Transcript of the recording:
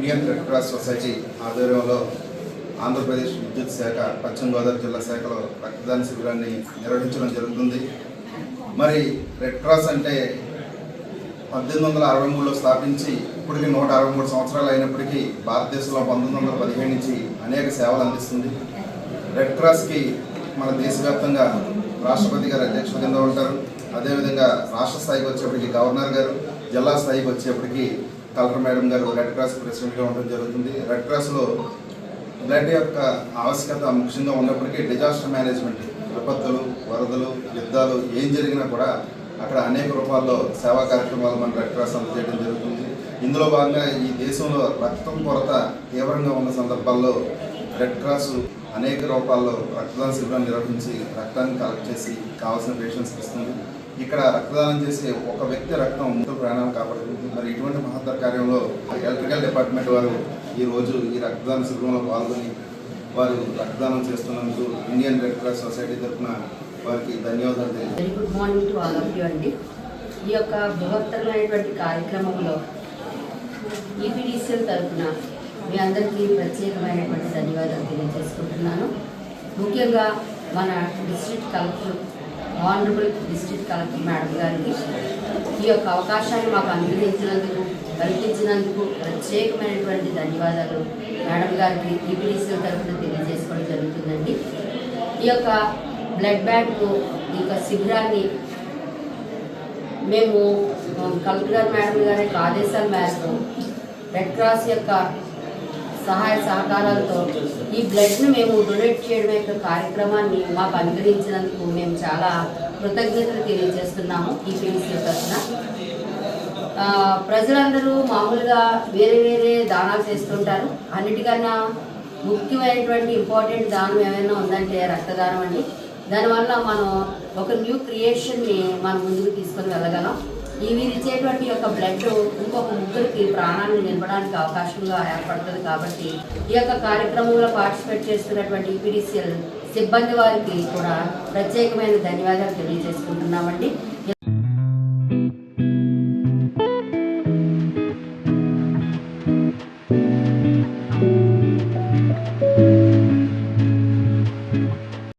Indian red cross society ఆధ్వర్యంలో ఆంధ్రప్రదేశ్ విద్యుత్ శాఖ పశ్చిమ గోదావరి జిల్లా శాఖలో రక్తదాన శిబిరాన్ని నిర్వహించడం జరుగుతుంది. మరి రెడ్ క్రాస్ అంటే 1863లో స్థాపించి ఇప్పటికీ 163 సంవత్సరాలు అయినప్పటికీ భారతదేశంలో 1915 నుంచి అనేక సేవలు అందిస్తుంది. రెడ్ క్రాస్కి మన దేశవ్యాప్తంగా రాష్ట్రపతి గారు అధ్యక్షుల కింద ఉంటారు. అదేవిధంగా రాష్ట్ర స్థాయికి వచ్చేప్పటికి గవర్నర్ గారు, జిల్లా స్థాయికి వచ్చేప్పటికి కలెక్టర్ మేడం గారు రెడ్ క్రాస్ ప్రెసిడెంట్గా ఉండడం జరుగుతుంది. రెడ్ క్రాస్లో బ్లడ్ యొక్క ఆవశ్యకత ముఖ్యంగా ఉన్నప్పటికీ డిజాస్టర్ మేనేజ్మెంట్, విపత్తులు, వరదలు, యుద్ధాలు ఏం జరిగినా కూడా అక్కడ అనేక రూపాల్లో సేవా కార్యక్రమాలు మన రెడ్ క్రాస్ అందజేయడం జరుగుతుంది. ఇందులో భాగంగా ఈ దేశంలో రక్తం కొరత తీవ్రంగా ఉన్న సందర్భాల్లో రెడ్ క్రాస్ అనేక రూపాల్లో రక్తదాన శిబిరాన్ని నిర్వహించి రక్తాన్ని కలెక్ట్ చేసి కావాల్సిన పేషెంట్స్కి ఇస్తుంది. ఇక్కడ రక్తదానం చేసే ఒక వ్యక్తి రక్తం ముందు ప్రాణాలను కాపాడుతుంది. మరి ఇటువంటి మహత్తర కార్యంలో ఎలక్ట్రికల్ డిపార్ట్మెంట్ వారు ఈరోజు ఈ రక్తదాన శిబిరంలో పాల్గొని వారు రక్తదానం చేస్తున్నందుకు ఇండియన్ రెడ్ క్రాస్ సొసైటీ తరఫున వారికి ధన్యవాదాలు తెలియజేస్తాను. Very good morning to all of you అండి. ఈ యొక్క బృహత్తరమైనటువంటి కార్యక్రమంలో ఈపీడీసీఎల్ తరఫున మీ అందరికీ ప్రత్యేకమైనటువంటి ధన్యవాదాలు తెలియజేసుకుంటున్నాను. ముఖ్యంగా మన district collector, honourable district collector madam గారికి ఈ యొక్క అవకాశాన్ని మాకు కల్పించినందుకు ప్రత్యేకమైనటువంటి ధన్యవాదాలు మేడం గారికి ఈపీడీసీఎల్ తరఫున తెలియజేసుకోవడం జరుగుతుందండి. ఈ యొక్క బ్లడ్ బ్యాంకు ఈ యొక్క శిబిరాన్ని మేము కలెక్టర్ గారు మేడం గారి యొక్క ఆదేశాల మేరకు రెడ్ క్రాస్ యొక్క సహాయ సహకారాలతో ఈ బ్లడ్ను మేము డొనేట్ చేయడం యొక్క కార్యక్రమాన్ని మాకు అనుగ్రహించినందుకు మేము చాలా కృతజ్ఞతలు తెలియజేస్తున్నాము. ఈ పీడీసీ తరఫున ప్రజలందరూ మామూలుగా వేరే వేరే దానాలు చేస్తుంటారు. అన్నిటికన్నా ముఖ్యమైనటువంటి ఇంపార్టెంట్ దానం ఏమైనా ఉందంటే రక్తదానం అండి. దానివల్ల మనం ఒక న్యూ క్రియేషన్ని మనం ముందుకు తీసుకొని వెళ్ళగలం. ఇవి ఇచ్చేటువంటి యొక్క బ్లడ్ ఇంకొక ముగ్గురికి ప్రాణాన్ని నింపడానికి అవకాశంగా ఏర్పడుతుంది. కాబట్టి ఈ యొక్క కార్యక్రమంలో పార్టిసిపేట్ చేస్తున్నటువంటి ఈపీడీసీఎల్ సిబ్బంది వారికి కూడా ప్రత్యేకమైన ధన్యవాదాలు తెలియజేసుకుంటున్నామండి.